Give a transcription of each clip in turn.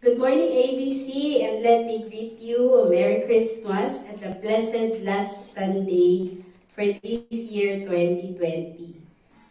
Good morning, ABC, and let me greet you a Merry Christmas at a blessed last Sunday for this year 2020.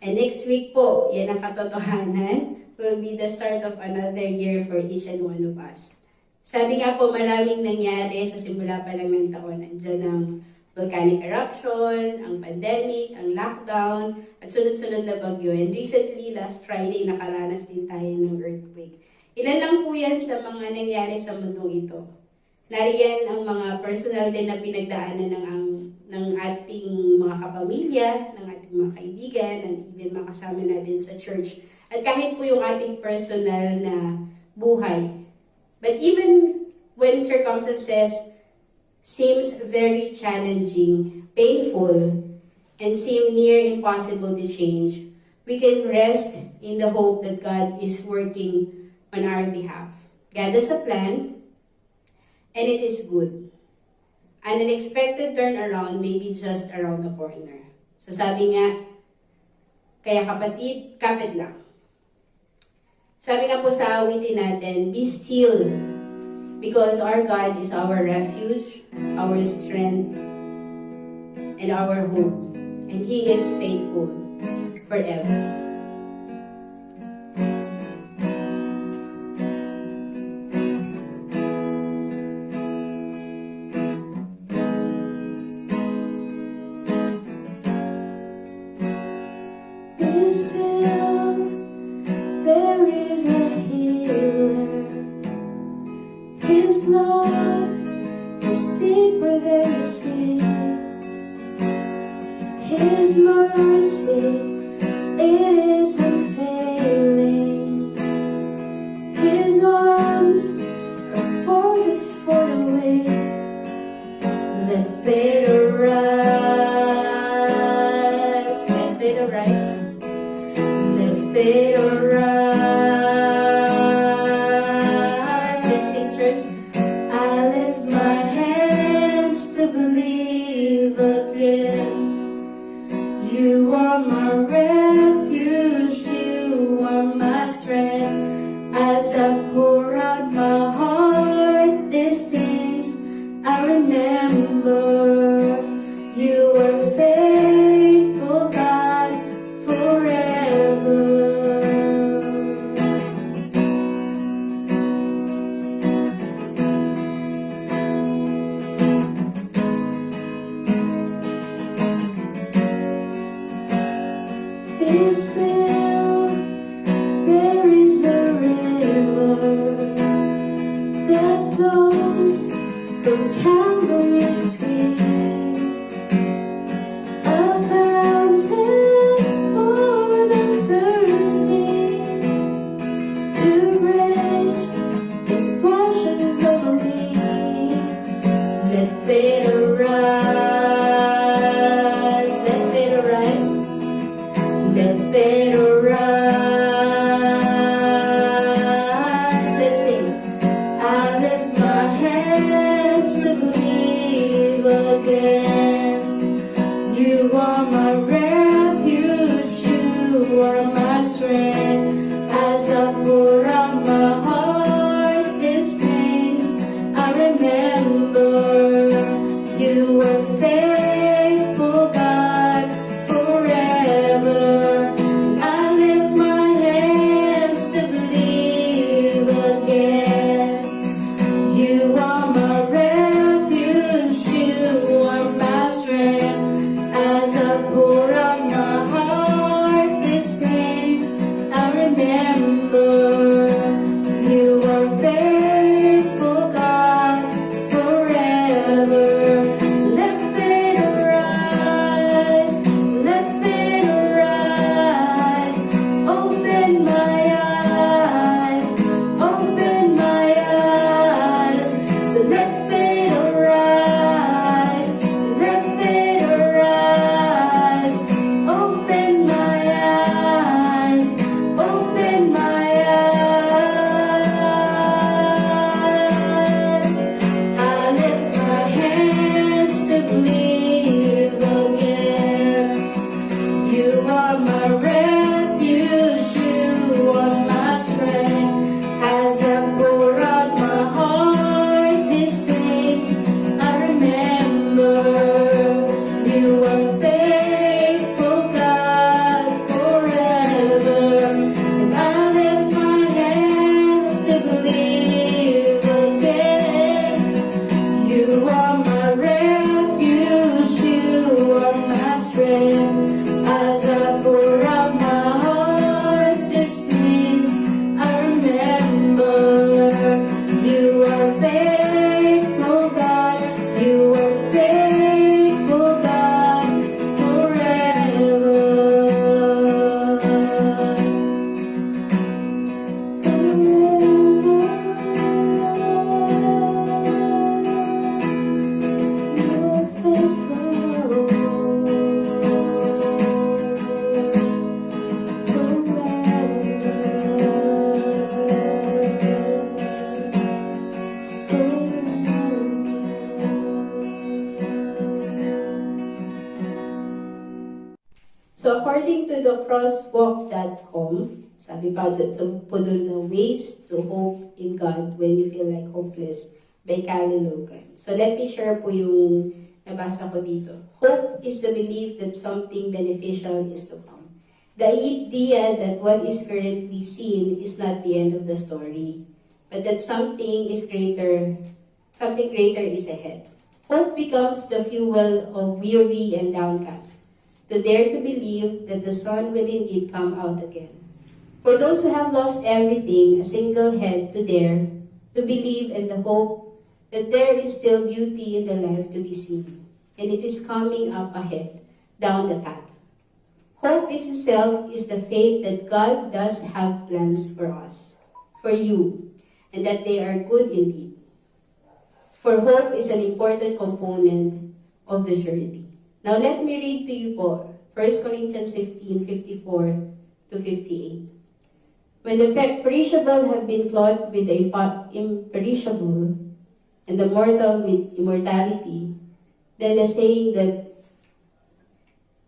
And next week po, yan ang katotohanan, will be the start of another year for each and one of us. Sabi nga po, maraming nangyari sa simula pa lang ng taon. Andiyan ang volcanic eruption, ang pandemic, ang lockdown, at sunod-sunod na bagyo. And recently, last Friday, nakaranas din tayo ng earthquake. Ilan lang po yan sa mga nangyari sa mundong ito. Nariyan ang mga personal din na pinagdaanan ng ating mga kapamilya, ng ating mga kaibigan, and even mga kasama natin sa church. At kahit po yung ating personal na buhay. But even when circumstances seems very challenging, painful, and seem near impossible to change, we can rest in the hope that God is working on our behalf. God has a plan, and it is good. An unexpected turnaround may be just around the corner. So sabi nga, kaya kapatid, kapit lang. Sabi nga po sa awitin natin, be still, because our God is our refuge, our strength, and our hope. And He is faithful forever. Still, there is a healer. His love is deeper than the sea. His mercy, it is unfailing. His arms are farthest far away. Let faith arise, let faith arise. Faith arise. Let's sing, church. I lift my hands to believe again. You are my refuge, you are my strength. As I pour out my heart, these things I remember. You are faithful, God, forever. Be still, there is a river that flows from Calvary's tree, a fountain for the thirsty, to grace that washes over me. Let faith arise, let faith arise. Let faith arise. Let's sing. I lift my hands to believe again. You are my refuge, you are my strength. As I pour out my heart, these things I remember. You are faithful, God, forever. You are my refuge, you are my strength. As I pour out my heart, these things I the crosswalk.com. Sabi pa so po doon na ways to hope in God when you feel like hopeless by Callie Logan. So let me share po yung nabasa ko dito. Hope is the belief that something beneficial is to come. The idea that what is currently seen is not the end of the story, but that something greater is ahead. Hope becomes the fuel of weary and downcast, to dare to believe that the sun will indeed come out again. For those who have lost everything, a single head to dare to believe in the hope that there is still beauty in the life to be seen, and it is coming up ahead, down the path. Hope itself is the faith that God does have plans for us, for you, and that they are good indeed. For hope is an important component of the journey. Now let me read to you po, 1 Corinthians 15:54 to 58. When the perishable have been clothed with the imperishable, and the mortal with immortality, then the saying that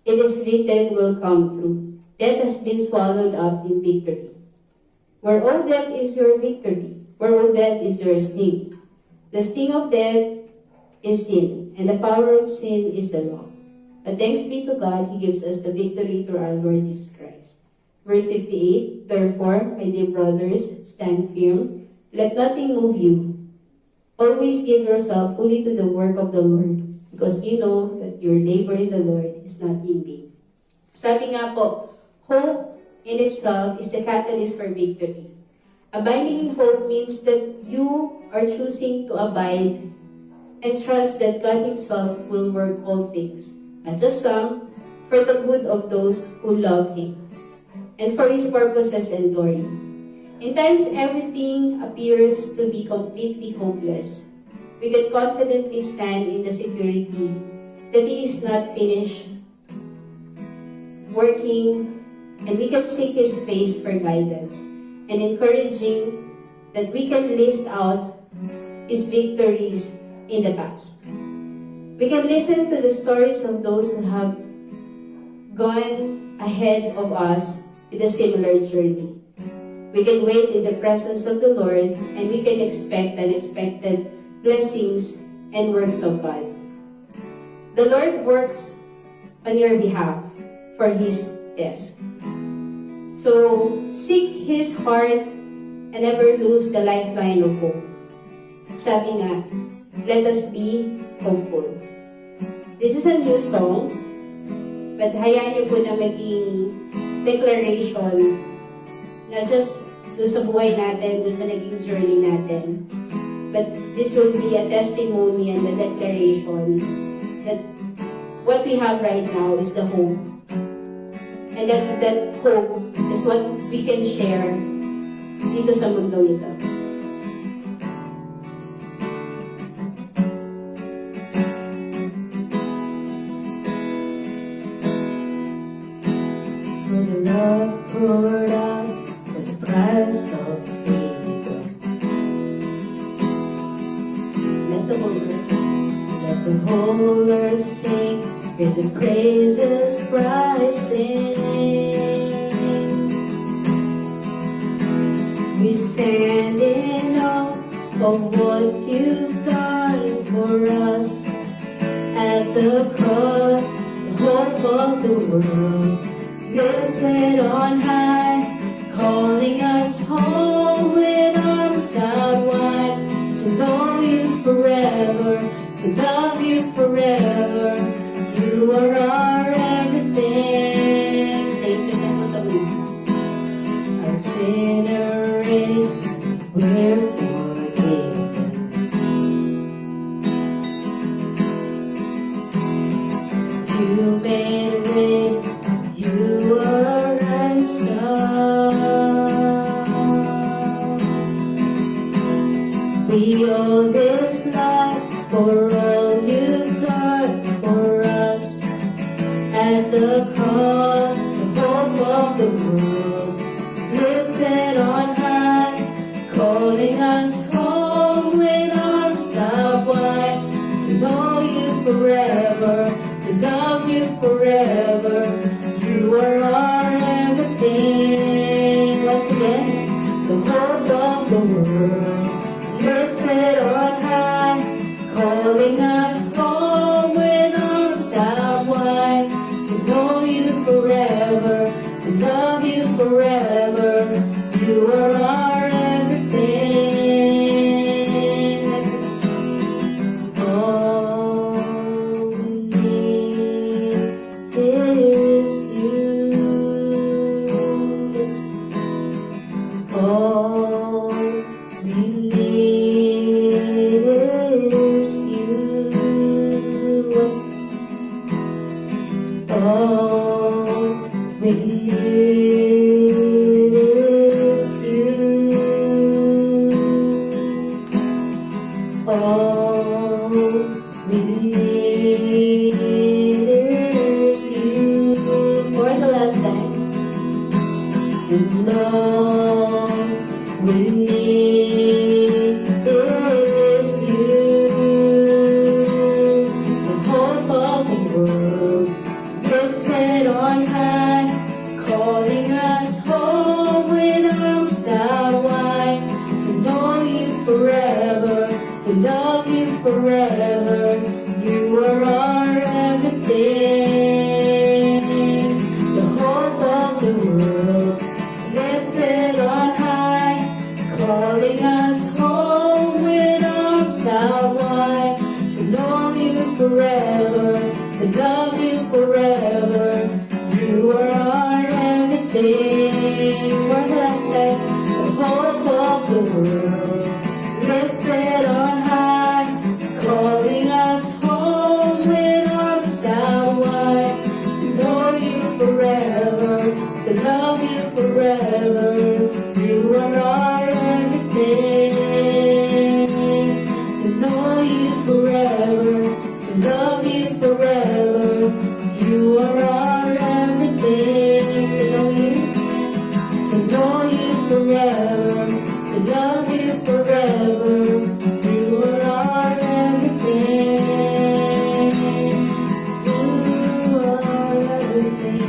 it is written will come true. Death has been swallowed up in victory. Where, O death, is your victory? Where, O death, is your sting? The sting of death is sin, and the power of sin is the law. But thanks be to God, He gives us the victory through our Lord Jesus Christ. Verse 58, Therefore, my dear brothers, stand firm. Let nothing move you. Always give yourself fully to the work of the Lord, because you know that your labor in the Lord is not in vain. Sabi nga po, hope in itself is the catalyst for victory. Abiding in hope means that you are choosing to abide and trust that God Himself will work all things, not just some, for the good of those who love Him, and for His purposes and glory. In times everything appears to be completely hopeless, we can confidently stand in the security that He is not finished working, and we can seek His face for guidance, and encouraging that we can list out His victories in the past. We can listen to the stories of those who have gone ahead of us with a similar journey. We can wait in the presence of the Lord, and we can expect unexpected blessings and works of God. The Lord works on your behalf for His best. So, seek His heart and never lose the lifeline of hope. Sabi nga, let us be hopeful. This is a new song, but hayaan niyo po na maging declaration na just doon sa buhay natin, doon sa naging journey natin. But this will be a testimony and a declaration that what we have right now is the hope. And that hope is what we can share dito sa mundong ito. For the love poured out, for the price of freedom. Let the whole earth sing, hear the praises rising. We stand in awe of what you've done for us. At the cross, the hope of the world, lifted on high, calling us home with arms out wide, to know you forever, to love you forever. You are our everything. Say to them, our sinner raised, we're forgiven. You made a way, you are ransom. We owe this life for all you've done for us. At the cross, the hope of the world, lifted on high, calling us home with arms out wide, to know you forever, to love you forever. You are our world, lifted on high, calling us home with arms out wide, to know you forever, to love you forever. You are our everything. All we need is you. All we need is you. All we need is you. All we need is you. For the last time. And all we need is you. The hope of the world, lifted on high, calling us home with arms out wide, to know you forever, to love you forever. You are our everything. The hope of the world, lifted on high, calling us home with arms out wide, to know you forever, to love you forever. You are our everything. One last time. The hope of the world, lifted on high, calling us home with arms out wide, to know you forever, to love you forever. You are our everything. To know you forever, to love you forever. You are our everything. To know you forever, to love you forever. You are our everything. You are everything.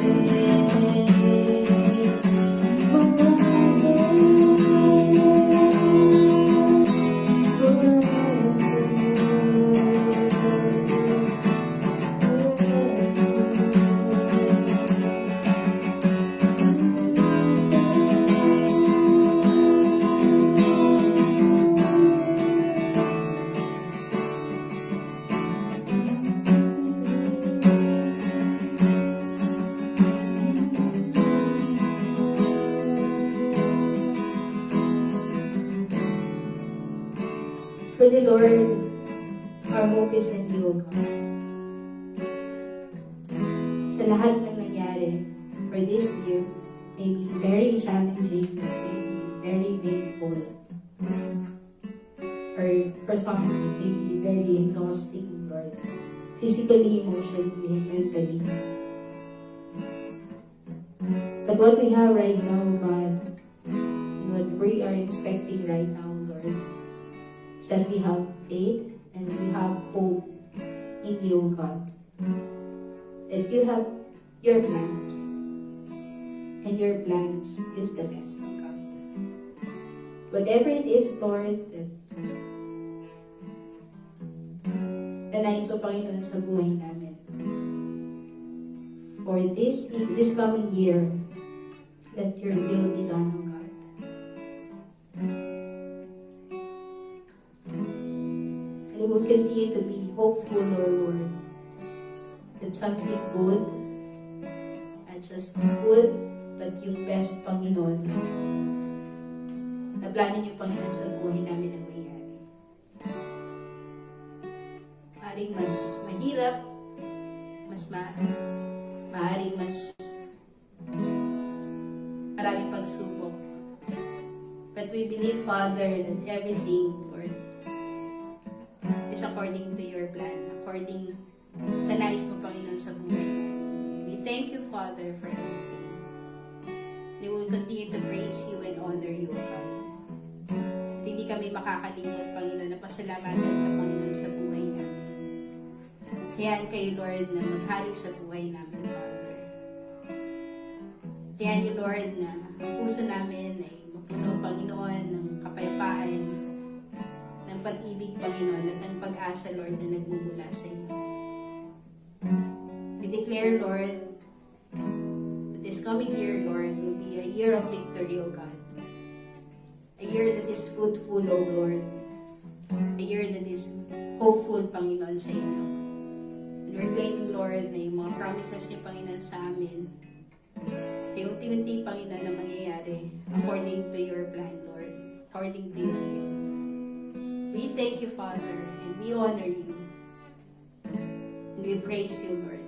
For the Lord, our hope is in you, O God. Sa lahat ng nangyari for this year, may be very challenging, may be very painful, or for some, it may be very exhausting, Lord. Physically, emotionally, and mentally. But what we have right now, God, and what we are expecting right now, Lord, is that we have faith and we have hope in you, God. That you have your plans, and your plans is the best, oh God. Whatever it is, Lord, na nais mo, Panginoon, sa buhay namin. For this coming year, let your will be done, oh God. And we will continue to be hopeful, Lord, that something good, not just good, but yung best, Panginoon, na plano niyo, Panginoon, sa buhay namin ang mangyari. Maaring mas mahirap, maaring mas maraming pagsubok. But we believe, Father, that everything, Lord, is according to your plan, according sa nais mo, Panginoon, sa buhay. We thank you, Father, for everything. We will continue to praise you and honor you, God. At hindi kami makakalimot, Panginoon, na pasalamatan ka, Panginoon, sa buhay namin. Tiyan kayo, Lord, na maghari sa buhay namin, Father. Tiyan niyo, Lord, na ang puso namin ay puno, Panginoon, ng kapayapaan, ng pag-ibig, Panginoon, at ng pag-asa, Lord, na nagmumula sa iyo. We declare, Lord, that this coming year, Lord, will be a year of victory, O God. A year that is fruitful, O Lord. A year that is hopeful, Panginoon, sa inyo. And we're claiming, Lord, na yung mga promises niyo, Panginoon, sa amin, ay unti-unti, Panginoon, na mangyayari according to your plan, Lord. According to your will. We thank you, Father, and we honor you. And we praise you, Lord.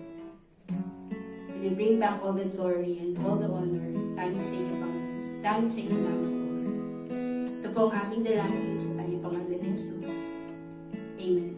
And we bring back all the glory and all the honor. Tanging sa inyo, Panginoon. Tanging sa inyo namin, Lord. Ito po ang aming dalangin sa tayong pangalan ni Jesus. Amen.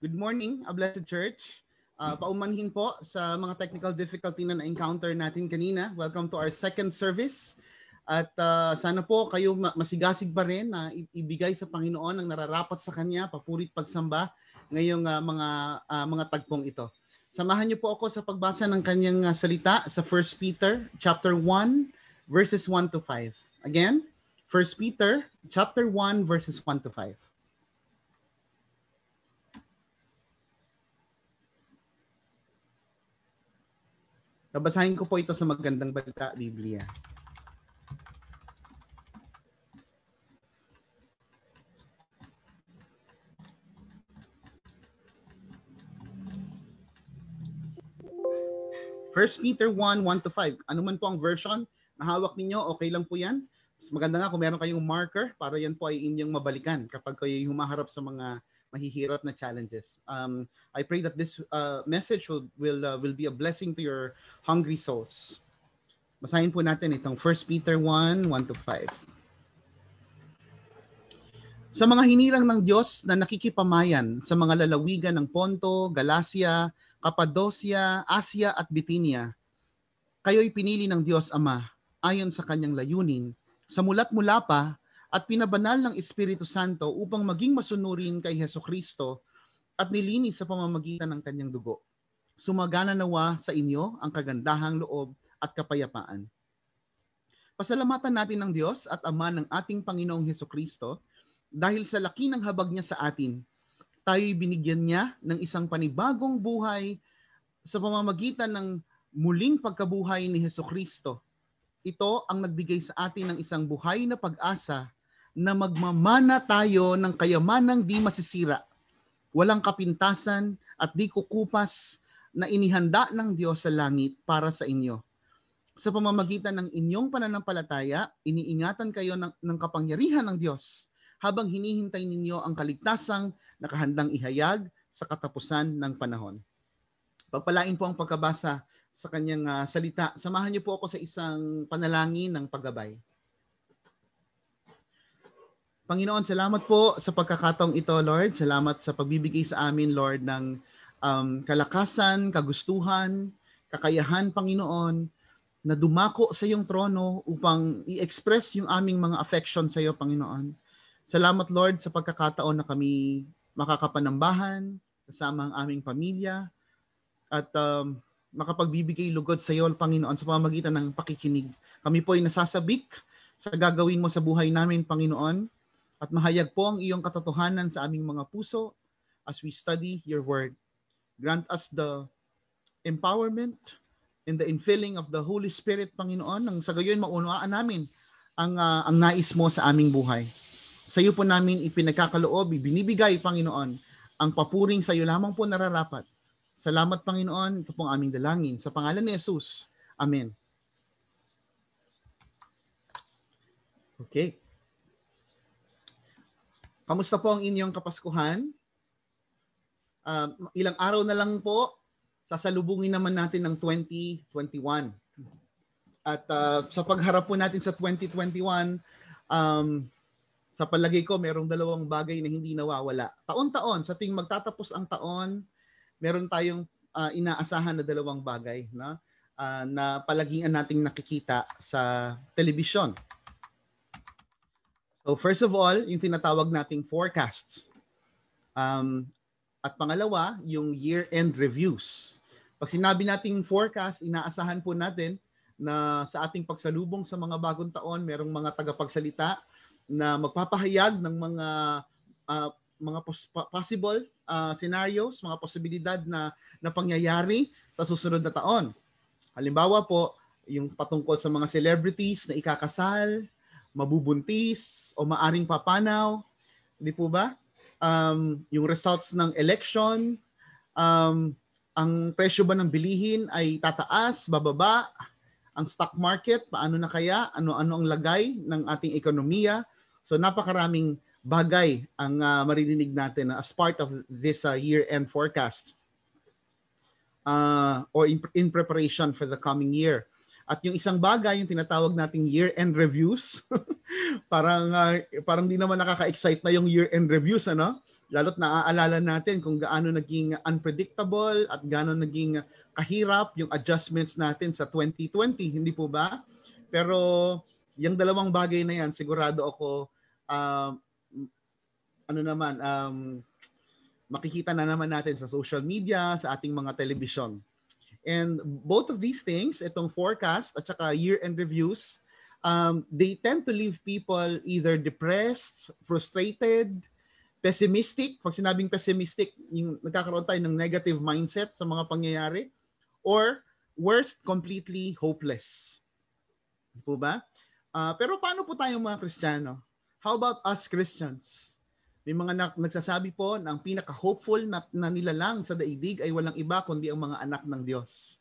Good morning, a blessed church. Paumanhin po sa mga technical difficulty na na-encounter natin kanina. Welcome to our second service. At sana po kayo masigasig pa rin na ibigay sa Panginoon ang nararapat sa Kanya, papurit pagsamba ngayong mga tagpong ito. Samahan niyo po ako sa pagbasa ng Kanyang salita sa 1 Peter chapter 1 verses 1 to 5. Again, 1 Peter chapter 1 verses 1 to 5. Babasahin ko po ito sa Magandang Balita, Biblia. First Peter 1:1 to 5. Ano man po ang version na hawak ninyo, okay lang po yan. Mas maganda nga kung meron kayong marker para yan po ay inyong mabalikan kapag kayo humaharap sa mga mahihirap na challenges. I pray that this message will be a blessing to your hungry souls. Basahin po natin itong 1 Peter 1:1 to 5. Sa mga hinirang ng Diyos na nakikipamayan sa mga lalawigan ng Ponto, Galacia, Cappadocia, Asia at Bithynia, kayo'y pinili ng Diyos Ama ayon sa kanyang layunin, sa mulat-mula pa at pinabanal ng Espiritu Santo upang maging masunurin kay Hesukristo at nilinis sa pamamagitan ng kanyang dugo. Sumagana nawa sa inyo ang kagandahang loob at kapayapaan. Pasalamatan natin ng Diyos at Ama ng ating Panginoong Hesukristo dahil sa laki ng habag niya sa atin, tayo'y binigyan niya ng isang panibagong buhay sa pamamagitan ng muling pagkabuhay ni Hesukristo. Ito ang nagbigay sa atin ng isang buhay na pag-asa na magmamana tayo ng kayamanang di masisira, walang kapintasan at di kukupas na inihanda ng Diyos sa langit para sa inyo. Sa pamamagitan ng inyong pananampalataya, iniingatan kayo ng kapangyarihan ng Diyos habang hinihintay ninyo ang kaligtasang nakahandang ihayag sa katapusan ng panahon. Pagpalain po ang pagkabasa sa kanyang salita. Samahan niyo po ako sa isang panalangin ng paggabay. Panginoon, salamat po sa pagkakataong ito, Lord. Salamat sa pagbibigay sa amin, Lord, ng kalakasan, kagustuhan, kakayahan, Panginoon, na dumako sa iyong trono upang i-express yung aming mga affection sa iyo, Panginoon. Salamat, Lord, sa pagkakataon na kami makakapanambahan kasama ang aming pamilya at makapagbibigay lugod sa iyo, Panginoon, sa pamamagitan ng pakikinig. Kami po ay nasasabik sa gagawin mo sa buhay namin, Panginoon, at mahayag po ang iyong katotohanan sa aming mga puso as we study your word. Grant us the empowerment and the infilling of the Holy Spirit, Panginoon, nang sa gayon maunawaan namin ang nais mo sa aming buhay. Sa iyo po namin ipinagkakaloob, ibinibigay, Panginoon, ang papuring sa iyo lamang po nararapat. Salamat, Panginoon. Ito pong aming dalangin. Sa pangalan ni Jesus. Amen. Okay. Kamusta po ang inyong Kapaskuhan? Ilang araw na lang po, sasalubungin naman natin ng 2021. At sa pagharap po natin sa 2021, sa palagay ko, merong dalawang bagay na hindi nawawala. Taon-taon, sa tuwing magtatapos ang taon, meron tayong inaasahan na dalawang bagay na palagian nating nakikita sa telebisyon. So first of all, yung tinatawag nating forecasts. At pangalawa, yung year-end reviews. Pag sinabi nating forecast, inaasahan po natin na sa ating pagsalubong sa mga bagong taon, merong mga tagapagsalita na magpapahayag ng mga possible scenarios, mga posibilidad na pangyayari sa susunod na taon. Halimbawa po, yung patungkol sa mga celebrities na ikakasal, mabubuntis, o maaring papanaw. Hindi po ba? Yung results ng election, ang presyo ba ng bilihin ay tataas, bababa, ang stock market, paano na kaya, ano-ano ang lagay ng ating ekonomiya. So napakaraming bagay ang maririnig natin as part of this year-end forecast or in preparation for the coming year. At yung isang bagay, yung tinatawag nating year-end reviews, parang di naman nakaka-excite na yung year-end reviews, ano? Lalo't naaalala natin kung gaano naging unpredictable at gaano naging kahirap yung adjustments natin sa 2020, hindi po ba? Pero yung dalawang bagay na yan, sigurado ako, makikita na naman natin sa social media, sa ating mga telebisyon. And both of these things, itong forecast at saka year-end reviews, they tend to leave people either depressed, frustrated, pessimistic. Pag sinabing pessimistic, yung nagkakaroon tayo ng negative mindset sa mga pangyayari, or worst, completely hopeless. Po ba? Pero paano po tayong mga Kristiyano? How about us Christians? May mga nagsasabi po na ang pinaka-hopeful na nilalang sa daigdig ay walang iba kundi ang mga anak ng Diyos.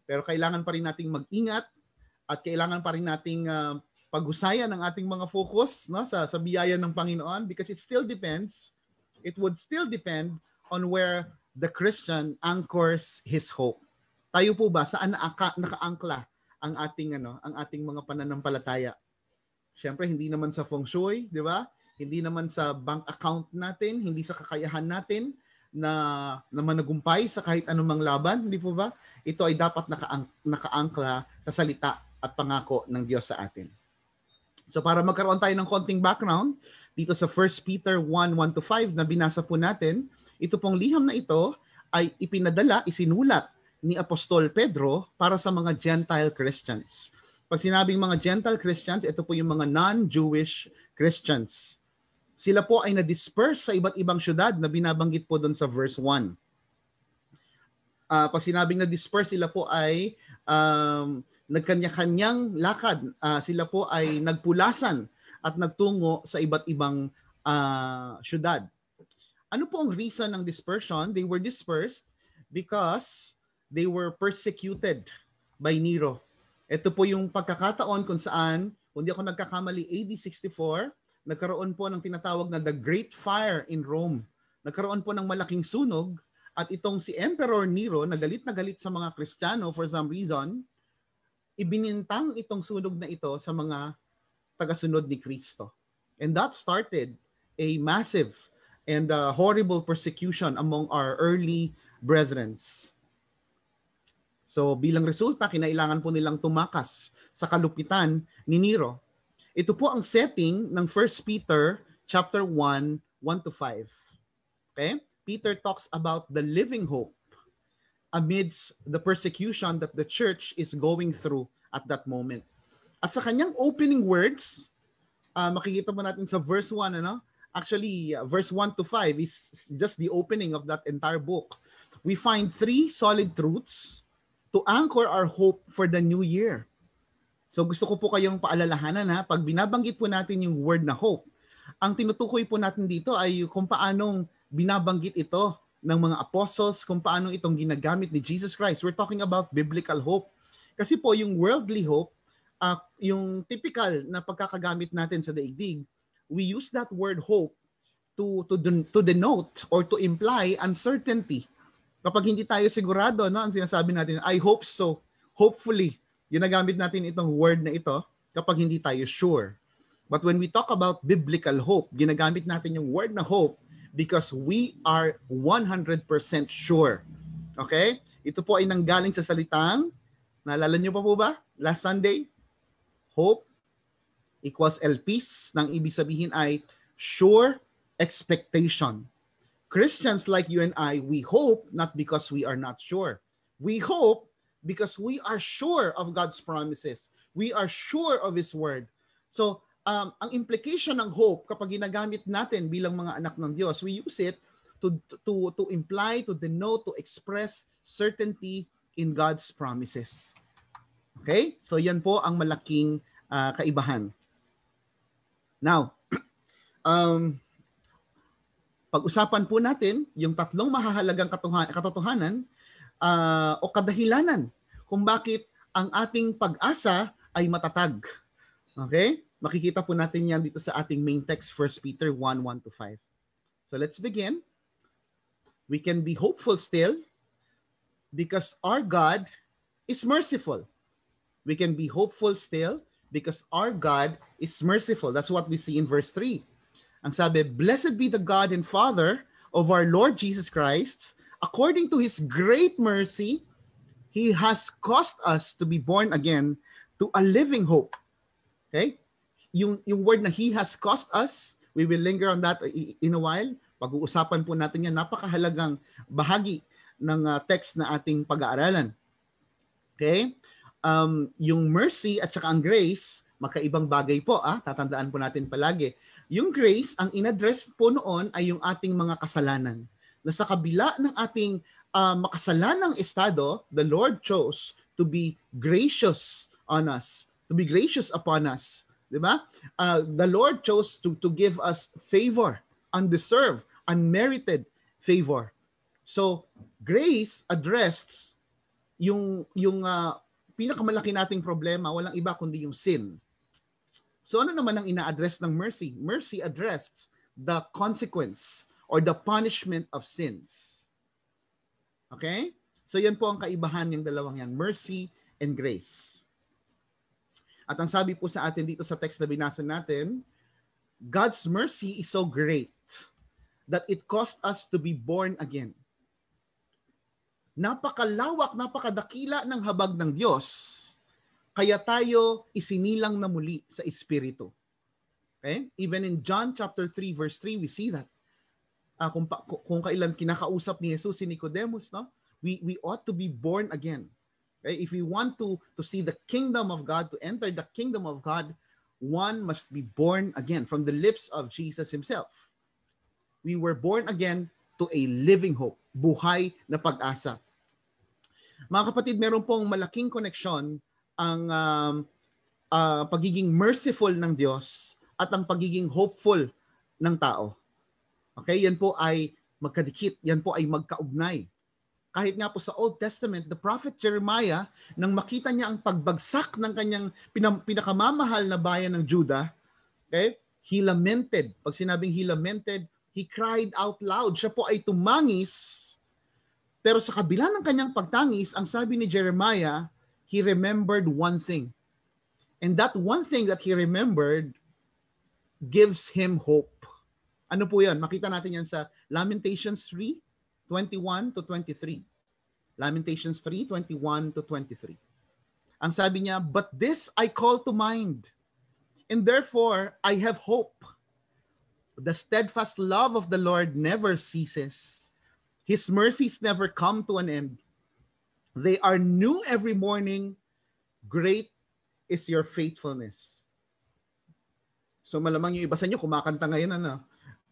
Pero kailangan pa rin nating mag-ingat at kailangan pa rin nating paghusayan ang ating mga focus, no, sa biyaya ng Panginoon, because it would still depend on where the Christian anchors his hope. Tayo po ba saan nakaangkla ang ating mga pananampalataya? Siyempre hindi naman sa feng shui, di ba? Hindi naman sa bank account natin, hindi sa kakayahan natin na managumpay sa kahit anumang laban, hindi po ba? Ito ay dapat nakaangkla sa salita at pangako ng Diyos sa atin. So para magkaroon tayo ng konting background, dito sa 1 Peter 1:1-5 na binasa po natin, ito pong liham na ito ay isinulat ni Apostol Pedro para sa mga Gentile Christians. Pag sinabing mga Gentile Christians, ito po yung mga non-Jewish Christians. Sila po ay na-disperse sa iba't ibang syudad na binabanggit po doon sa verse 1. Pag sinabing na-disperse, sila po ay nagkanya-kanyang lakad. Sila po ay nagpulasan at nagtungo sa iba't ibang syudad. Ano po ang reason ng dispersion? They were dispersed because they were persecuted by Nero. Ito po yung pagkakataon kung saan, kung di ako nagkakamali, AD 64, nagkaroon po ng tinatawag na the Great Fire in Rome. Nagkaroon po ng malaking sunog at itong si Emperor Nero, na galit sa mga Kristiyano for some reason, ibinintang itong sunog na ito sa mga tagasunod ni Kristo. And that started a massive and horrible persecution among our early brethren. So bilang resulta, kinailangan po nilang tumakas sa kalupitan ni Nero. Ito po ang setting ng 1 Peter chapter 1:1-5. Okay? Peter talks about the living hope amidst the persecution that the church is going through at that moment. At sa kanyang opening words, makikita mo natin sa verse 1, Actually, verse 1-5 is just the opening of that entire book. We find 3 solid truths to anchor our hope for the new year. So gusto ko po kayong paalalahanan, pag binabanggit po natin yung word na hope, ang tinutukoy po natin dito ay kung paanong binabanggit ito ng mga apostles, kung paano itong ginagamit ni Jesus Christ. We're talking about biblical hope. Kasi po yung worldly hope, yung typical na pagkakagamit natin sa daigdig, we use that word hope to denote or to imply uncertainty. Kapag hindi tayo sigurado, ang sinasabi natin, I hope so, hopefully, ginagamit natin itong word na ito kapag hindi tayo sure. But when we talk about biblical hope, ginagamit natin yung word na hope because we are 100% sure. Okay? Ito po ay nanggaling sa salitang, naalala niyo pa po ba? Last Sunday? Hope equals elpis, nang ibig sabihin ay sure expectation. Christians like you and I, we hope not because we are not sure. We hope because we are sure of God's promises. We are sure of His Word. So, ang implication ng hope kapag ginagamit natin bilang mga anak ng Diyos, we use it to imply, to denote, to express certainty in God's promises. Okay? So yan po ang malaking kaibahan. Now, pag-usapan po natin yung tatlong mahahalagang katotohanan o kadahilanan kung bakit ang ating pag-asa ay matatag. Okay? Makikita po natin yan dito sa ating main text, 1 Peter 1:1-5. So let's begin. We can be hopeful still because our God is merciful. We can be hopeful still because our God is merciful. That's what we see in verse 3. Ang sabi, "Blessed be the God and Father of our Lord Jesus Christ. According to His great mercy, He has caused us to be born again to a living hope." Okay? Yung word na He has caused us, we will linger on that in a while. Pag-uusapan po natin yan, napakahalagang bahagi ng text na ating pag-aaralan. Okay? Yung mercy at saka ang grace, magkaibang bagay po. Tatandaan po natin palagi. Yung grace, ang inaddress po noon ay yung ating mga kasalanan. Na sa kabila ng ating makasalanang estado, the Lord chose to be gracious on us, to be gracious upon us. Diba? The Lord chose to give us favor, undeserved, unmerited favor. So, grace addressed yung pinakamalaki nating problema, walang iba kundi yung sin. So, ano naman ang ina-address ng mercy? Mercy addressed the consequence or the punishment of sins. Okay? So, yan po ang kaibahan ng dalawang yan, mercy and grace. At ang sabi po sa atin dito sa text na binasa natin, God's mercy is so great that it caused us to be born again. Napakalawak, napakadakila ng habag ng Diyos, kaya tayo isinilang na muli sa Espiritu. Okay? Even in John chapter 3 verse 3, we see that. Kung kailan kinakausap ni Jesus si Nicodemus, no? We ought to be born again. Okay? If we want to see the kingdom of God, to enter the kingdom of God, one must be born again from the lips of Jesus Himself. We were born again to a living hope, buhay na pag-asa. Mga kapatid, meron pong malaking koneksyon ang pagiging merciful ng Diyos at ang pagiging hopeful ng tao. Okay, yan po ay magkadikit, yan po ay magkaugnay. Kahit nga po sa Old Testament, the prophet Jeremiah, nang makita niya ang pagbagsak ng kanyang pinakamamahal na bayan ng Judah, okay, he lamented. Pag sinabing he lamented, he cried out loud. Siya po ay tumangis. Pero sa kabila ng kanyang pagtangis, ang sabi ni Jeremiah, he remembered one thing. And that one thing that he remembered gives him hope. Ano po yan? Makita natin yan sa Lamentations 3:21-23. Lamentations 3:21-23. Ang sabi niya, "But this I call to mind, and therefore I have hope. The steadfast love of the Lord never ceases. His mercies never come to an end. They are new every morning. Great is your faithfulness." So malamang yung iba sa inyo kumakanta ngayon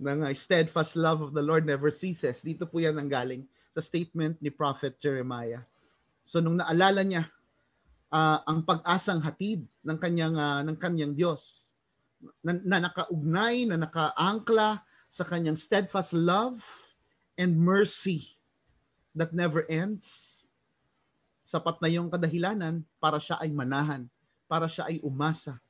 ng steadfast love of the Lord never ceases. Dito po yan ang galing sa statement ni Prophet Jeremiah. So nung naalala niya ang pag-asang hatid ng kanyang Diyos, na nakaugnay, na nakaangkla sa kanyang steadfast love and mercy that never ends, sapat na yung kadahilanan para siya ay manahan, para siya ay umasa.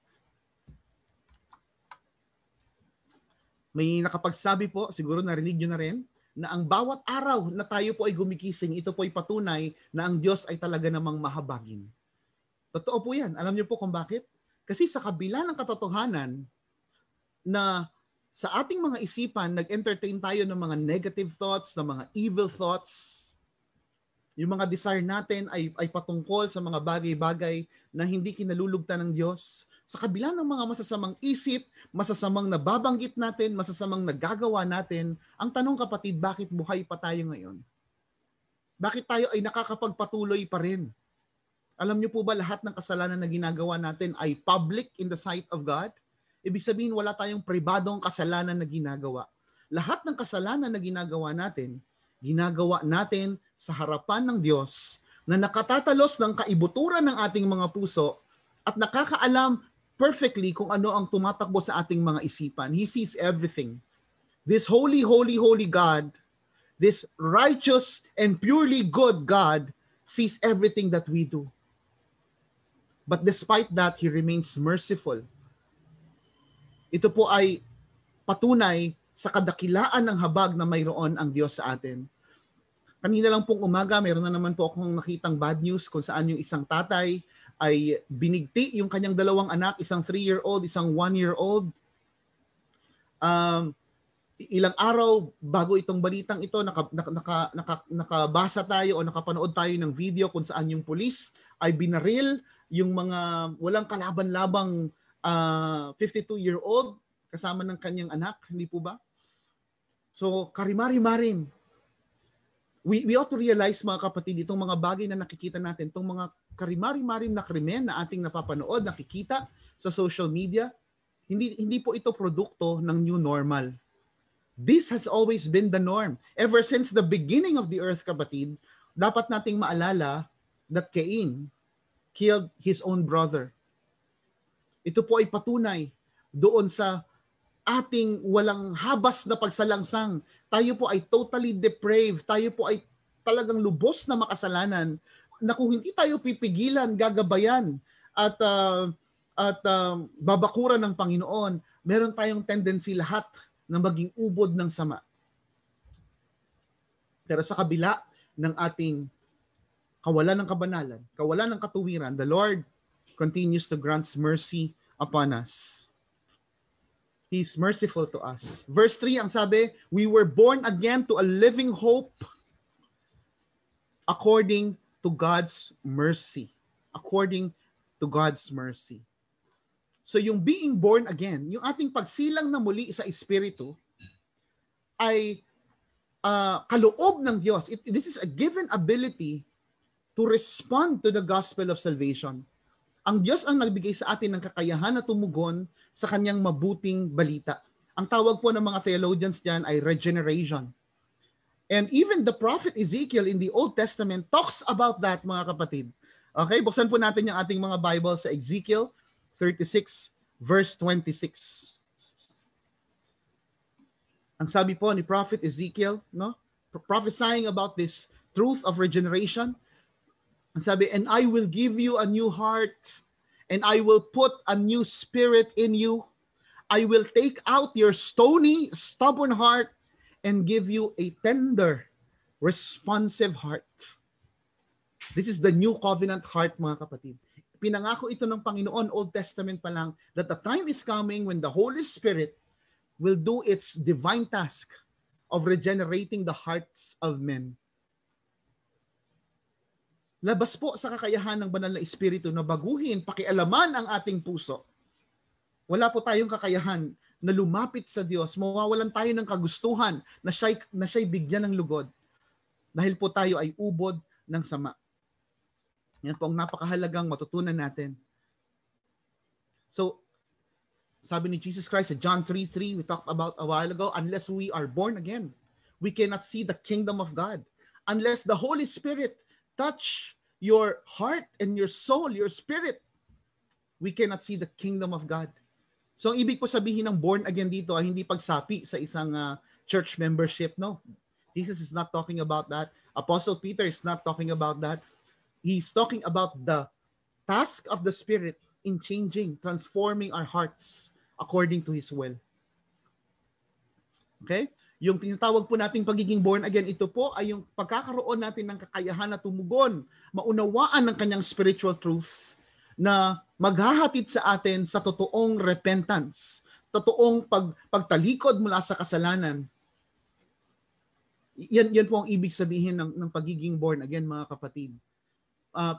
May nakapagsabi po, siguro narinig nyo na rin, na ang bawat araw na tayo po ay gumigising, ito po ay patunay na ang Diyos ay talaga namang mahabagin. Totoo po yan. Alam niyo po kung bakit? Kasi sa kabila ng katotohanan na sa ating mga isipan, nag-entertain tayo ng mga negative thoughts, ng mga evil thoughts, Yung mga desire natin ay patungkol sa mga bagay-bagay na hindi kinalulugtan ng Diyos. Sa kabila ng mga masasamang isip, masasamang nababanggit natin, masasamang nagagawa natin, ang tanong kapatid, bakit buhay pa tayo ngayon? Bakit tayo ay nakakapagpatuloy pa rin? Alam niyo po ba lahat ng kasalanan na ginagawa natin ay public in the sight of God? Ibig sabihin wala tayong pribadong kasalanan na ginagawa. Lahat ng kasalanan na ginagawa natin sa harapan ng Diyos na nakatatalos ng kaibuturan ng ating mga puso at nakakaalam perfectly kung ano ang tumatakbo sa ating mga isipan. He sees everything. This holy, holy, holy God, this righteous and purely good God sees everything that we do. But despite that, He remains merciful. Ito po ay patunay sa kadakilaan ng habag na mayroon ang Diyos sa atin. Kanina lang pong umaga, mayroon na naman po akong nakitang bad news kung saan yung isang tatay ay binigti yung kanyang dalawang anak, isang 3-year-old, isang 1-year-old. Ilang araw bago itong balitang ito, nakabasa tayo o nakapanood tayo ng video kung saan yung pulis ay binaril yung mga walang kalaban-labang 52-year-old kasama ng kanyang anak, hindi po ba? So, karimari-marin. We ought to realize, mga kapatid, itong mga bagay na nakikita natin, itong mga karimari-marim na krimen na ating napapanood, nakikita sa social media, hindi po ito produkto ng new normal. This has always been the norm. Ever since the beginning of the earth, kapatid, dapat nating maalala that Cain killed his own brother. Ito po ay patunay doon sa ating walang habas na pagsalangsang. Tayo po ay totally depraved. Tayo po ay talagang lubos na makasalanan na kung hindi tayo pipigilan, gagabayan at babakuran ng Panginoon, meron tayong tendency lahat na maging ubod ng sama. Pero sa kabila ng ating kawalan ng kabanalan, kawalan ng katuwiran, the Lord continues to grant mercy upon us. He's merciful to us. Verse 3, ang sabi, we were born again to a living hope according to God's mercy. According to God's mercy. So yung being born again, yung ating pagsilang na muli sa Espiritu, ay kaloob ng Diyos. This is a given ability to respond to the gospel of salvation. Ang Diyos ang nagbigay sa atin ng kakayahan na tumugon sa kanyang mabuting balita. Ang tawag po ng mga theologians diyan ay regeneration. And even the prophet Ezekiel in the Old Testament talks about that, mga kapatid. Okay, buksan po natin yung ating mga Bible sa Ezekiel 36 verse 26. Ang sabi po ni Prophet Ezekiel, no? Prophesying about this truth of regeneration. Ang sabi, and I will give you a new heart, and I will put a new spirit in you. I will take out your stony, stubborn heart, and give you a tender, responsive heart. This is the new covenant heart, mga kapatid. Pinangako ito ng Panginoon, Old Testament pa lang, that the time is coming when the Holy Spirit will do its divine task of regenerating the hearts of men. Labas po sa kakayahan ng banal na Espiritu na baguhin, pakialaman ang ating puso. Wala po tayong kakayahan na lumapit sa Diyos. Mawawalan tayo ng kagustuhan na siya'y bigyan ng lugod. Dahil po tayo ay ubod ng sama. Yan po ang napakahalagang matutunan natin. So, sabi ni Jesus Christ sa John 3:3, we talked about a while ago, unless we are born again, we cannot see the kingdom of God. Unless the Holy Spirit touch your heart and your soul, your spirit, we cannot see the kingdom of God. So, ang ibig po sabihin ng born again dito ay hindi pagsapi sa isang church membership, no? Jesus is not talking about that. Apostle Peter is not talking about that. He's talking about the task of the Spirit in changing, transforming our hearts according to His will. Okay? Yung tinatawag po nating pagiging born again, ito po ay yung pagkakaroon natin ng kakayahan na tumugon, maunawaan ng kanyang spiritual truth na maghahatid sa atin sa totoong repentance, totoong pagtalikod mula sa kasalanan. Yan po ang ibig sabihin ng pagiging born again, mga kapatid.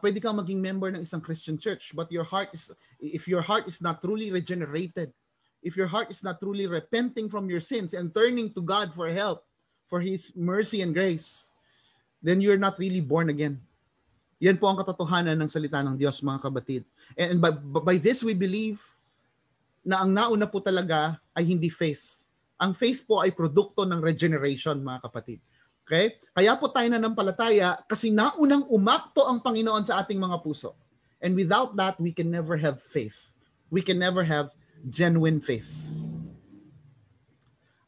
Pwede kang maging member ng isang Christian church, but if your heart is not truly regenerated, if your heart is not truly repenting from your sins and turning to God for help, for His mercy and grace, then you're not really born again. Yan po ang katotohanan ng salita ng Diyos, mga kapatid. And by this we believe na ang nauna po talaga ay hindi faith. Ang faith po ay produkto ng regeneration, mga kapatid. Okay? Kaya po tayo nanampalataya kasi naunang umakto ang Panginoon sa ating mga puso. And without that, we can never have faith. We can never have genuine faith.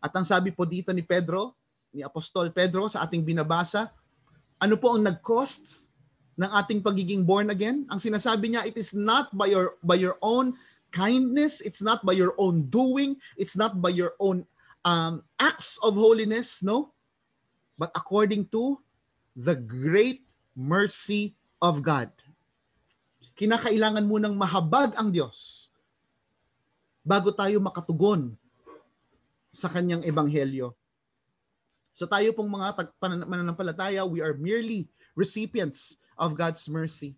At ang sabi po dito ni Pedro, ni Apostol Pedro sa ating binabasa, ano po ang nag-cost ng ating pagiging born again? Ang sinasabi niya, it is not by your own kindness, it's not by your own doing, it's not by your own acts of holiness, no? But according to the great mercy of God. Kinakailangan munang mahabag ang Diyos bago tayo makatugon sa kanyang ebanghelyo. So tayo pong mga mananampalataya, we are merely recipients of God's mercy.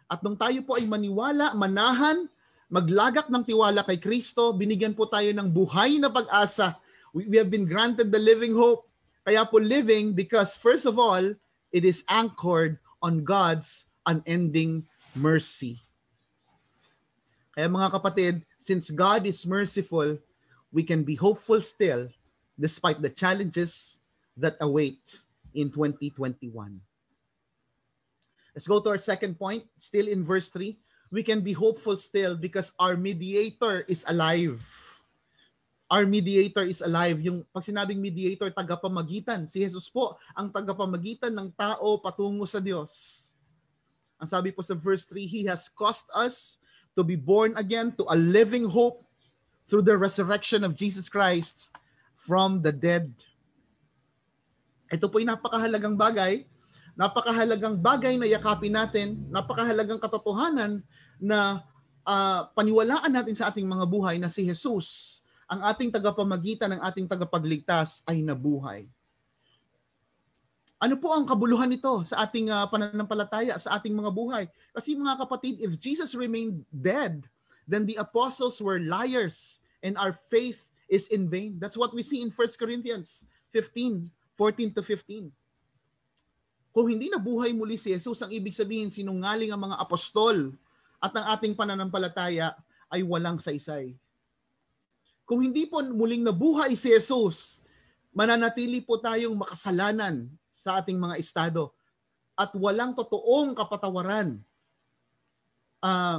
At nung tayo po ay maniwala, manahan, maglagak ng tiwala kay Kristo, binigyan po tayo ng buhay na pag-asa. We have been granted the living hope. Kaya po living because first of all, it is anchored on God's unending mercy. Kaya mga kapatid, since God is merciful, we can be hopeful still despite the challenges that await in 2021. Let's go to our second point, still in verse 3. We can be hopeful still because our mediator is alive. Our mediator is alive. Yung pag sinabing mediator, tagapamagitan. Si Jesus po ang tagapamagitan ng tao patungo sa Diyos. Ang sabi po sa verse 3, He has caused us to be born again to a living hope through the resurrection of Jesus Christ from the dead. Ito po ay napakahalagang bagay. Napakahalagang bagay na yakapin natin. Napakahalagang katotohanan na paniwalaan natin sa ating mga buhay na si Jesus, ang ating tagapamagitan, ang ating tagapagligtas ay nabuhay. Ano po ang kabuluhan nito sa ating pananampalataya, sa ating mga buhay? Kasi mga kapatid, if Jesus remained dead, then the apostles were liars and our faith is in vain. That's what we see in 1 Corinthians 15, 14 to 15. Kung hindi nabuhay muli si Jesus, ang ibig sabihin sinungaling ang mga apostol at ang ating pananampalataya ay walang saysay. Kung hindi po muling nabuhay si Jesus, mananatili po tayong makasalanan sa ating mga estado at walang totoong kapatawaran.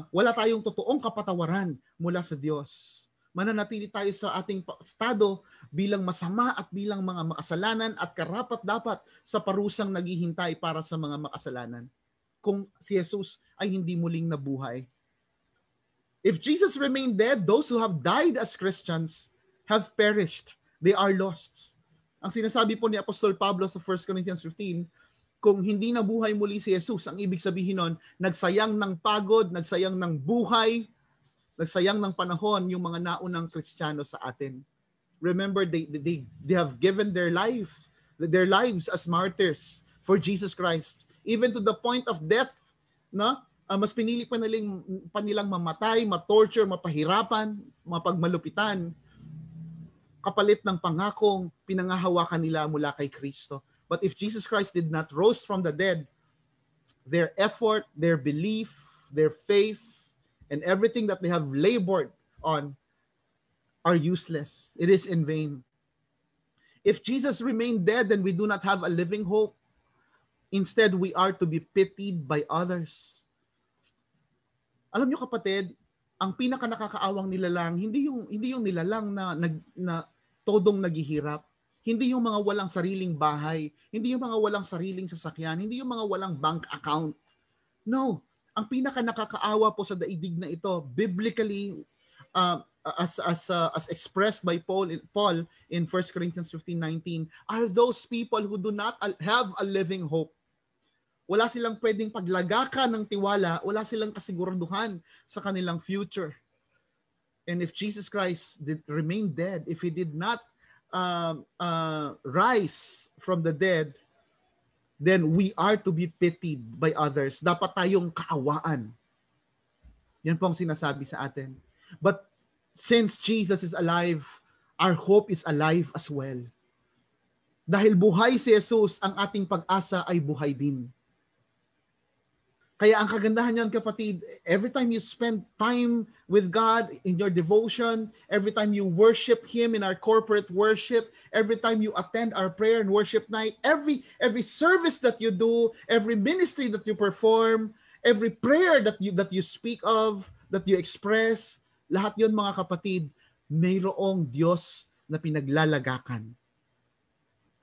Wala tayong totoong kapatawaran mula sa Diyos. Mananatili tayo sa ating estado bilang masama at bilang mga makasalanan at karapat-dapat sa parusang naghihintay para sa mga makasalanan. Kung si Jesus ay hindi muling nabuhay. If Jesus remained dead, those who have died as Christians have perished. They are lost. Ang sinasabi po ni Apostol Pablo sa 1 Corinthians 15, kung hindi nabuhay muli si Jesus, ang ibig sabihin nun, nagsayang ng pagod, nagsayang ng buhay, nagsayang ng panahon yung mga naunang Kristiyano sa atin. Remember, they have given their lives as martyrs for Jesus Christ. Even to the point of death, no? Mas pinili pa nilang mamatay, matorture, mapahirapan, mapagmalupitan, kapalit ng pangakong pinangahawakan nila mula kay Kristo. But if Jesus Christ did not rose from the dead, their effort, their belief, their faith, and everything that they have labored on are useless. It is in vain. If Jesus remained dead, then we do not have a living hope. Instead, we are to be pitied by others. Alam niyo kapatid, ang pinaka nakakaawang nilalang hindi yung nilalang na todong naghihirap, hindi yung mga walang sariling bahay, hindi yung mga walang sariling sasakyan, hindi yung mga walang bank account. No, ang pinaka nakakaawa po sa daigdig na ito, biblically as expressed by Paul in 1 Corinthians 15:19, are those people who do not have a living hope. Wala silang pwedeng paglagakan ng tiwala, wala silang kasiguraduhan sa kanilang future. And if Jesus Christ did remain dead, if he did not rise from the dead, then we are to be pitied by others. Dapat tayong kaawaan. Yan po ang sinasabi sa atin. But since Jesus is alive, our hope is alive as well. Dahil buhay si Jesus, ang ating pag-asa ay buhay din. Kaya ang kagandahan niyan, kapatid, every time you spend time with God in your devotion, every time you worship Him in our corporate worship, every time you attend our prayer and worship night, every service that you do, every ministry that you perform, every prayer that you speak of, that you express, lahat yon mga kapatid, mayroong Diyos na pinaglalagakan.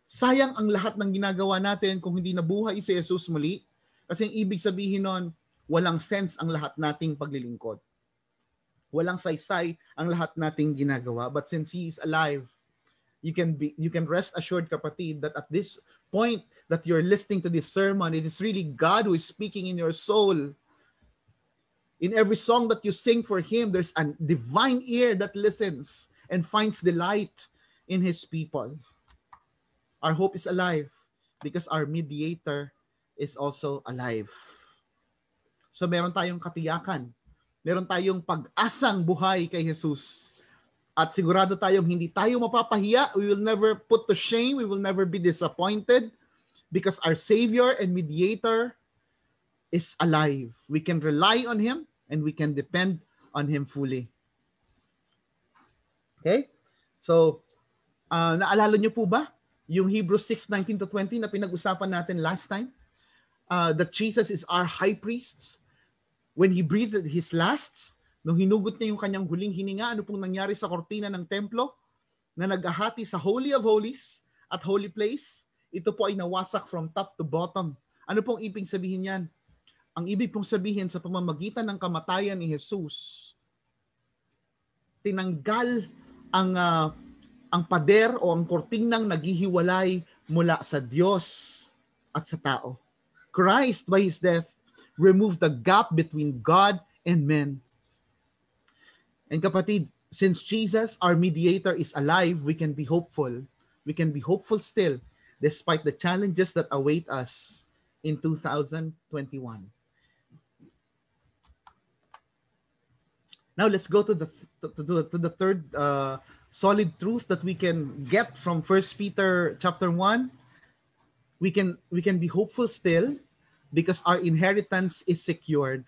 Sayang ang lahat ng ginagawa natin kung hindi nabuhay si Jesus muli. Kasi ang ibig sabihin nun, walang sense ang lahat nating paglilingkod. Walang saysay ang lahat nating ginagawa. But since He is alive, you can rest assured, kapatid, that at this point that you're listening to this sermon, it is really God who is speaking in your soul. In every song that you sing for Him, there's a divine ear that listens and finds delight in His people. Our hope is alive because our mediator is also alive. So meron tayong katiyakan. Meron tayong pag-asang buhay kay Jesus. At sigurado tayong hindi tayo mapapahiya. We will never put to shame. We will never be disappointed because our Savior and Mediator is alive. We can rely on Him and we can depend on Him fully. Okay? So, naalala niyo po ba yung Hebrews 6:19-20 na pinag-usapan natin last time? That Jesus is our high priest. When He breathed His last, nung hinugot niya yung kanyang huling hininga, ano pong nangyari sa kortina ng templo na nagahati sa Holy of Holies at Holy Place? Ito po ay nawasak from top to bottom. Ano pong ibig sabihin yan? Ang ibig pong sabihin, sa pamamagitan ng kamatayan ni Jesus, tinanggal ang pader o ang kortinang naghihiwalay mula sa Diyos at sa tao. Christ, by His death, removed the gap between God and men. And kapatid, since Jesus, our mediator, is alive, we can be hopeful. We can be hopeful still, despite the challenges that await us in 2021. Now let's go to the third solid truth that we can get from 1 Peter chapter 1. We can be hopeful still because our inheritance is secured.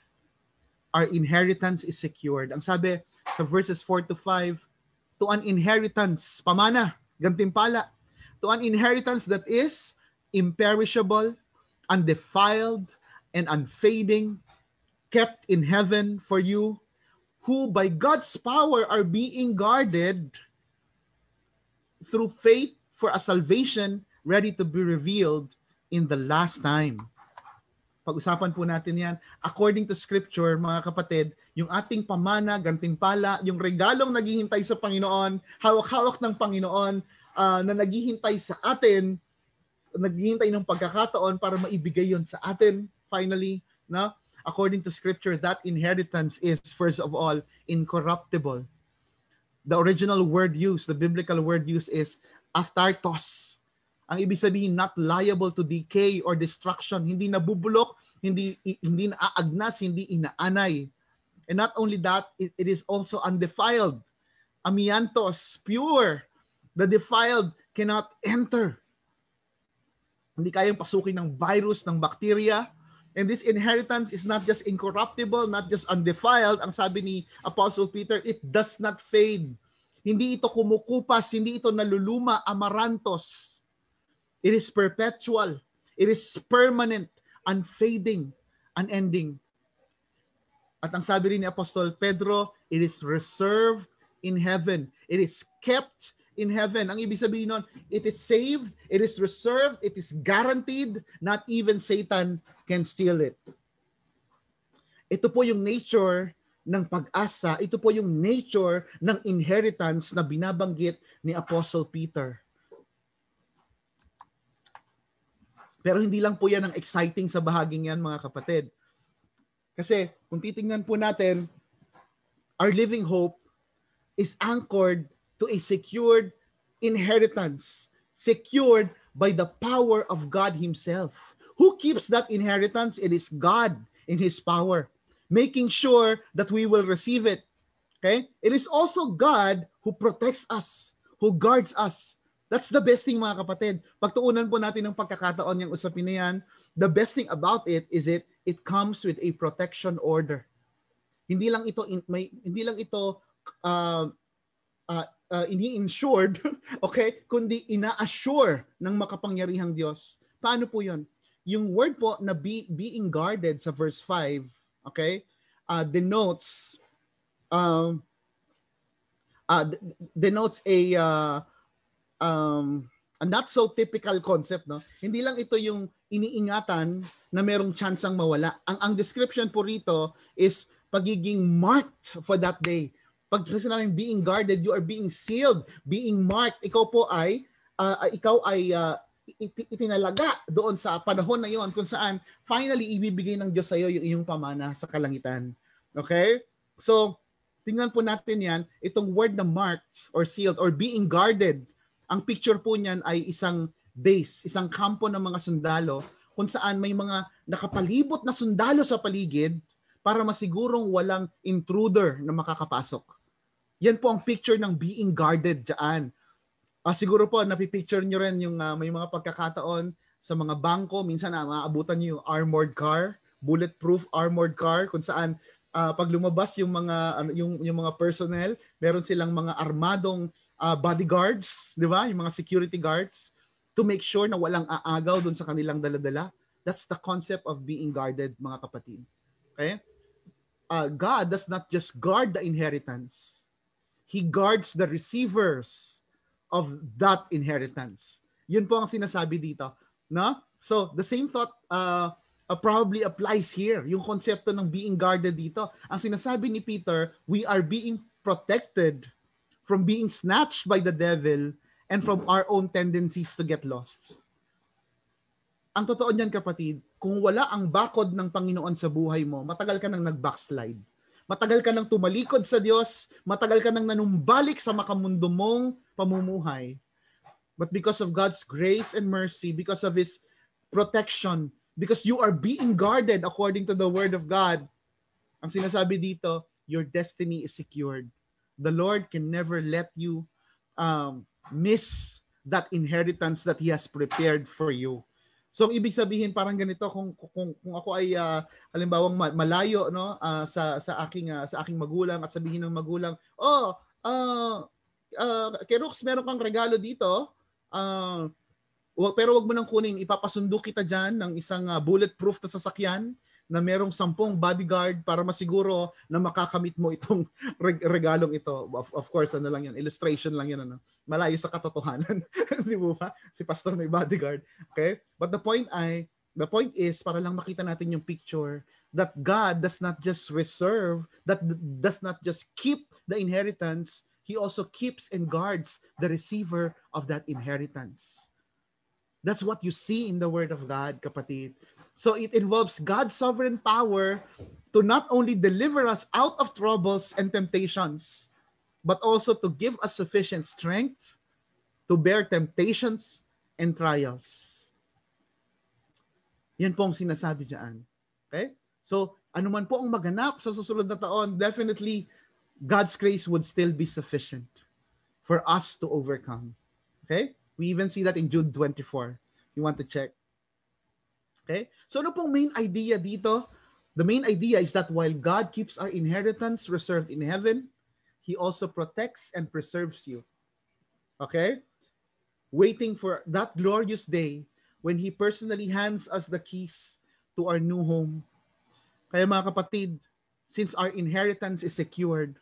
Our inheritance is secured. Ang sabi sa verses 4-5, to an inheritance, pamana, gantimpala, to an inheritance that is imperishable, undefiled, and unfading, kept in heaven for you, who by God's power are being guarded through faith for a salvation ready to be revealed in the last time. Pag-usapan po natin yan. According to Scripture, mga kapatid, yung ating pamana, gantimpala, yung regalong naghihintay sa Panginoon, hawak-hawak ng Panginoon na naghihintay sa atin, naghihintay ng pagkakataon para maibigay yon sa atin, finally, no? According to Scripture, that inheritance is, first of all, incorruptible. The original word used, the biblical word used is aptartos. Ang ibig sabihin, not liable to decay or destruction. Hindi nabubulok, hindi naaagnas, hindi inaanay. And not only that, it is also undefiled. Amiantos, pure. The defiled cannot enter. Hindi kayang pasukin ng virus, ng bacteria. And this inheritance is not just incorruptible, not just undefiled. Ang sabi ni Apostle Peter, it does not fade. Hindi ito kumukupas, hindi ito naluluma, amarantos. It is perpetual. It is permanent, unfading, unending. At ang sabi rin ni Apostol Pedro, it is reserved in heaven. It is kept in heaven. Ang ibig sabihin nun, it is saved, it is reserved, it is guaranteed. Not even Satan can steal it. Ito po yung nature ng pag-asa. Ito po yung nature ng inheritance na binabanggit ni Apostle Peter. Pero hindi lang po yan ang exciting sa bahaging yan, mga kapatid. Kasi kung titingnan po natin, our living hope is anchored to a secured inheritance secured by the power of God Himself. Who keeps that inheritance? It is God in His power, making sure that we will receive it. Okay? It is also God who protects us, who guards us. That's the best thing, mga kapatid. Pagtuunan po natin ng pagkakataon yung usapin na yan, the best thing about it is it comes with a protection order. Hindi lang ito ini-insured, okay, kundi ina-assure ng makapangyarihang Diyos. Paano po 'yon? Yung word po na being guarded sa verse 5, okay, denotes a not so typical concept, no? Hindi lang ito yung iniingatan na merong tsansang mawala. Ang description po rito is pagiging marked for that day. Pag sinabing being guarded, you are being sealed, being marked. Ikaw po ay itinalaga doon sa panahon na yon kung saan finally ibibigay ng Diyos sa iyo yung iyong pamana sa kalangitan. Okay? So, tingnan po natin yan, itong word na marked or sealed or being guarded. Ang picture po niyan ay isang base, isang kampo ng mga sundalo kung saan may mga nakapalibot na sundalo sa paligid para masigurong walang intruder na makakapasok. Yan po ang picture ng being guarded dyan. Siguro po, napipicture nyo rin yung may mga pagkakataon sa mga bangko. Minsan, maabutan nyo yung armored car, bulletproof armored car, kung saan pag lumabas yung mga personnel, meron silang mga armadong bodyguards, di ba? Yung mga security guards, to make sure na walang aagaw dun sa kanilang daladala. That's the concept of being guarded, mga kapatid. Okay? God does not just guard the inheritance. He guards the receivers of that inheritance. Yun po ang sinasabi dito. No? So, the same thought probably applies here. Yung konsepto ng being guarded dito. Ang sinasabi ni Peter, we are being protected from being snatched by the devil and from our own tendencies to get lost. Ang totoo niyan, kapatid, kung wala ang bakod ng Panginoon sa buhay mo, matagal ka nang nag-backslide. Matagal ka nang tumalikod sa Diyos, matagal ka nang nanumbalik sa makamundo mong pamumuhay. But because of God's grace and mercy, because of His protection, because you are being guarded according to the Word of God, ang sinasabi dito, your destiny is secured. The Lord can never let you miss that inheritance that He has prepared for you. So ibig sabihin parang ganito, kung ako ay halimbawang malayo, no, sa aking magulang at sabihin ng magulang, Kerox, meron kang regalo dito, pero wag mo nang kunin, ipapasundo kita diyan ng isang bulletproof na sasakyan na merong 10 bodyguard para masiguro na makakamit mo itong regalong ito. Of course, ano lang yun, illustration lang yun, ano? Malayo sa katotohanan. Di ba? Si pastor may bodyguard. Okay? But the point is, para lang makita natin yung picture, that God does not just reserve, that does not just keep the inheritance, He also keeps and guards the receiver of that inheritance. That's what you see in the Word of God, kapatid. So it involves God's sovereign power to not only deliver us out of troubles and temptations, but also to give us sufficient strength to bear temptations and trials. Yan po ang sinasabi dyan. Okay? So, anuman po ang maganap sa susunod na taon, definitely, God's grace would still be sufficient for us to overcome. Okay? We even see that in Jude 24. You want to check. Okay? So ano pong main idea dito? The main idea is that while God keeps our inheritance reserved in heaven, He also protects and preserves you. Okay? Waiting for that glorious day when He personally hands us the keys to our new home. Kaya mga kapatid, since our inheritance is secured,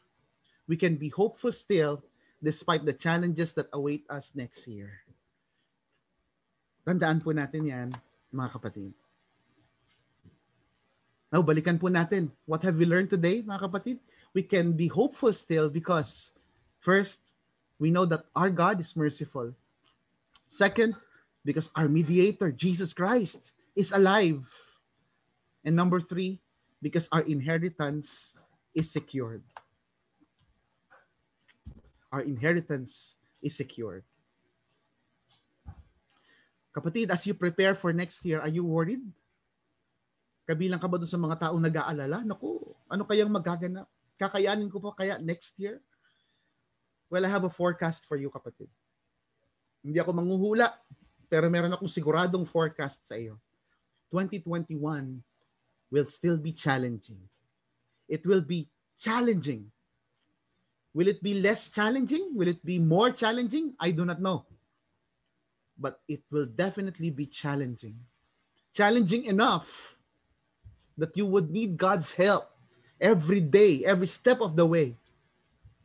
we can be hopeful still despite the challenges that await us next year. Tandaan po natin yan, mga kapatid. Now, balikan po natin. What have we learned today, mga kapatid? We can be hopeful still because, first, we know that our God is merciful. Second, because our mediator, Jesus Christ, is alive. And number 3, because our inheritance is secured. Our inheritance is secured. Kapatid, as you prepare for next year, are you worried? Kabilang ka ba doon sa mga taong nag-aalala? Naku, ano kayang magaganap? Kakayanin ko pa kaya next year? Well, I have a forecast for you, kapatid. Hindi ako manghuhula, pero meron akong siguradong forecast sa iyo. 2021 will still be challenging. It will be challenging. Will it be less challenging? Will it be more challenging? I do not know. But it will definitely be challenging. Challenging enough that you would need God's help every day, every step of the way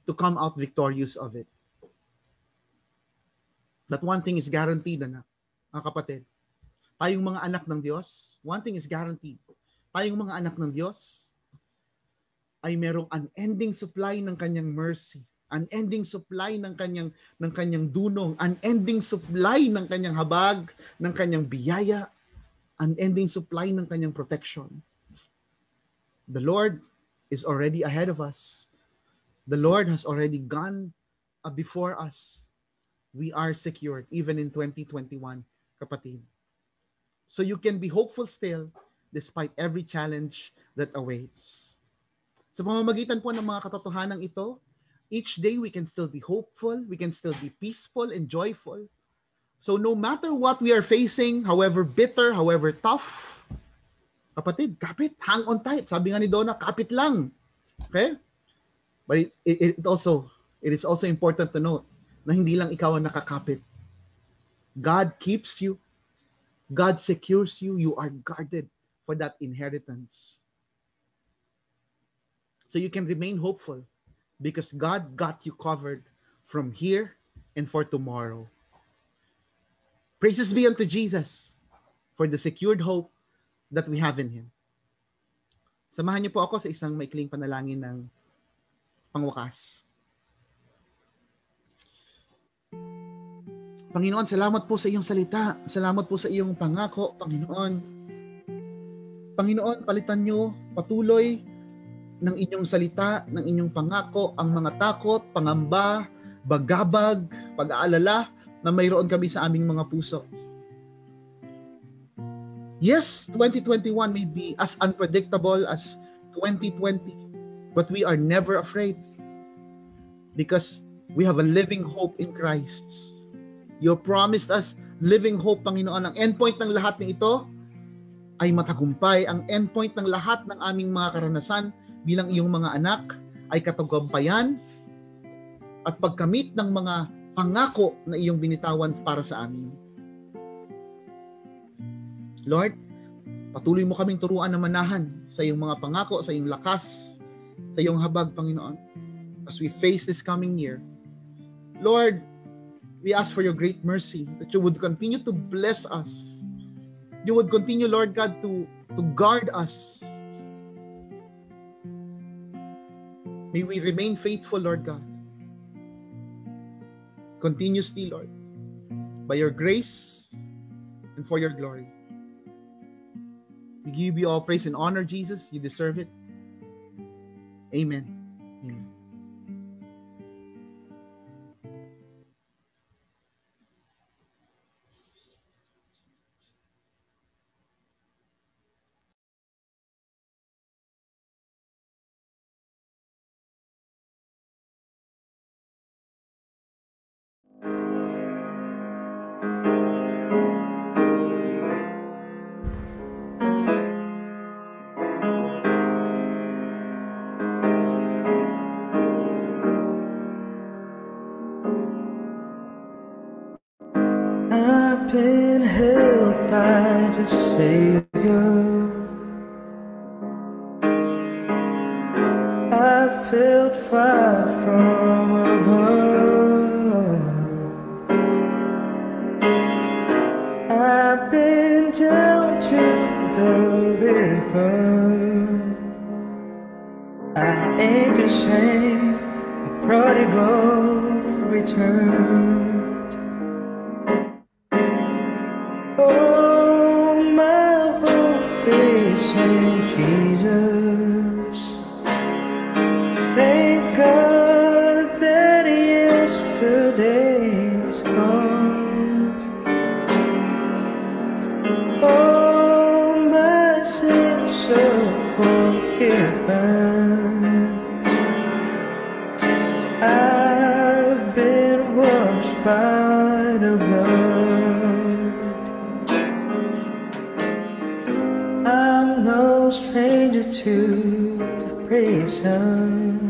to come out victorious of it. But one thing is guaranteed, mga kapatid. Tayong mga anak ng Diyos, one thing is guaranteed. Tayong mga anak ng Diyos ay merong unending supply ng kanyang mercy, unending supply ng kanyang dunong, unending supply ng kanyang habag, ng kanyang biyaya, unending supply ng kanyang protection. The Lord is already ahead of us. The Lord has already gone before us. We are secured even in 2021, kapatid. So you can be hopeful still despite every challenge that awaits. Sa pamamagitan po ng mga katotohanan ito, each day we can still be hopeful, we can still be peaceful and joyful. So no matter what we are facing, however bitter, however tough, kapatid, kapit, hang on tight. Sabi nga ni Donna, kapit lang. Okay? But it is also important to note na hindi lang ikaw ang nakakapit. God keeps you. God secures you. You are guarded for that inheritance. So you can remain hopeful because God got you covered from here and for tomorrow. Praises be unto Jesus for the secured hope that we have in Him. Samahan niyo po ako sa isang maikling panalangin ng pangwakas. Panginoon, salamat po sa iyong salita. Salamat po sa iyong pangako, Panginoon. Panginoon, palitan niyo patuloy ng inyong salita, ng inyong pangako, ang mga takot, pangamba, bagabag, pag-aalala na mayroon kami sa aming mga puso. Yes, 2021 may be as unpredictable as 2020, but we are never afraid because we have a living hope in Christ. You promised us living hope, Panginoon. Ang endpoint ng lahat ng ito ay matagumpay. Ang endpoint ng lahat ng aming mga karanasan bilang iyong mga anak ay katagumpayan at pagkamit ng mga pangako na iyong binitawan para sa amin. Lord, patuloy mo kaming turuan na manahan sa iyong mga pangako, sa iyong lakas, sa iyong habag, Panginoon, as we face this coming year. Lord, we ask for your great mercy that you would continue to bless us. You would continue, Lord God, to guard us. May we remain faithful, Lord God. Continuously, Lord, by your grace and for your glory. We give you all praise and honor, Jesus. You deserve it. Amen. Amen. I've been held by the Savior. I felt far from above. I've been down to the river. I ain't ashamed, the prodigal returned. Oh, my hope is in Jesus. Thank God that yesterday's gone. by the blood. I'm no stranger to depression.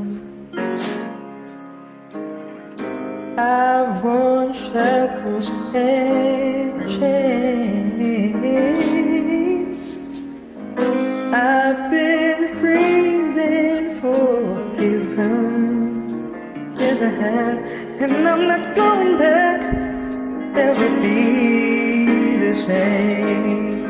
I've worn shackles and chains. I've been freed and forgiven. Yes, I have, and I'm not going back. Never be the same.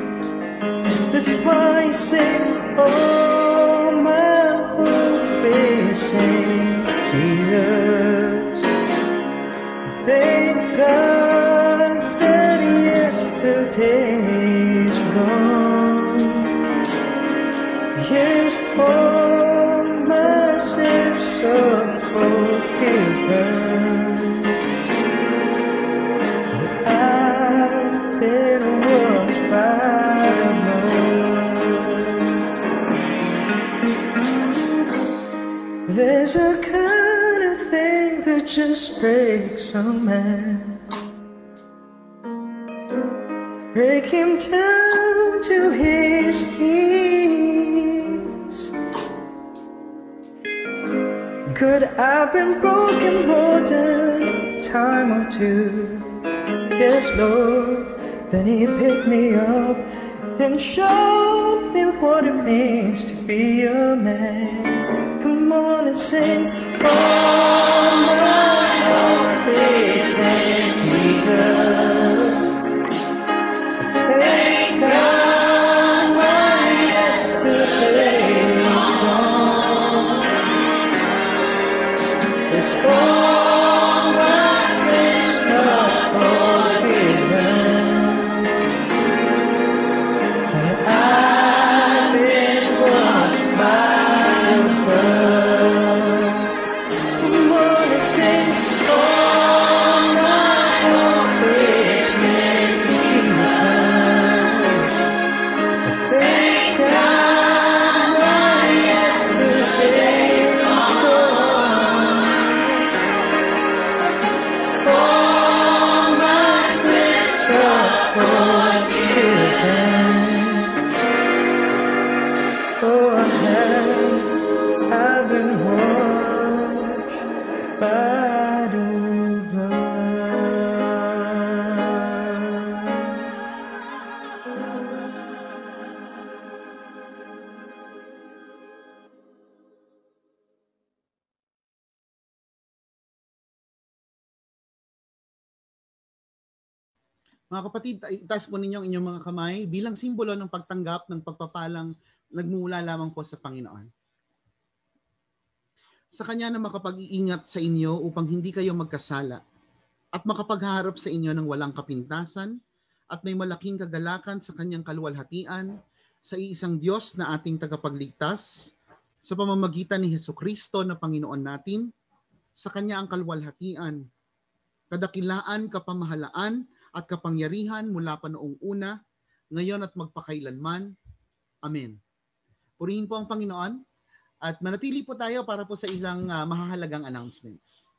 That's why I sing, oh, my hope is in Jesus. Thank God that yesterday's gone. Yes, all my sins are forgiven. I've been washed by the blood. There's a kind of thing that just breaks a man, break him down to his knees. Could I've been broken more than a time or two? Yes, Lord. Then He picked me up and showed me what it means to be a man. Come on and sing, oh, my hope is in Jesus. Thank God my yesterday's gone. It's all my sins are forgiven. And I've been washed by the blood. Come on and sing, oh, my hope is in Jesus. Thank God my yesterday's gone. All my sins are forgiven. Oh, I've been washed by the Mga kapatid, itaas po ninyo ang inyong mga kamay bilang simbolo ng pagtanggap ng pagpapalang nagmumula lamang po sa Panginoon. Sa Kanya na makapag-iingat sa inyo upang hindi kayo magkasala at makapagharap sa inyo ng walang kapintasan at may malaking kagalakan sa Kanyang kaluwalhatian sa iisang Diyos na ating tagapagligtas sa pamamagitan ni Hesukristo na Panginoon natin. Sa Kanya ang kaluwalhatian, kadakilaan, kapamahalaan at kapangyarihan mula pa noong una, ngayon at magpakailanman. Amen. Purihin po ang Panginoon at manatili po tayo para po sa ilang mahahalagang announcements.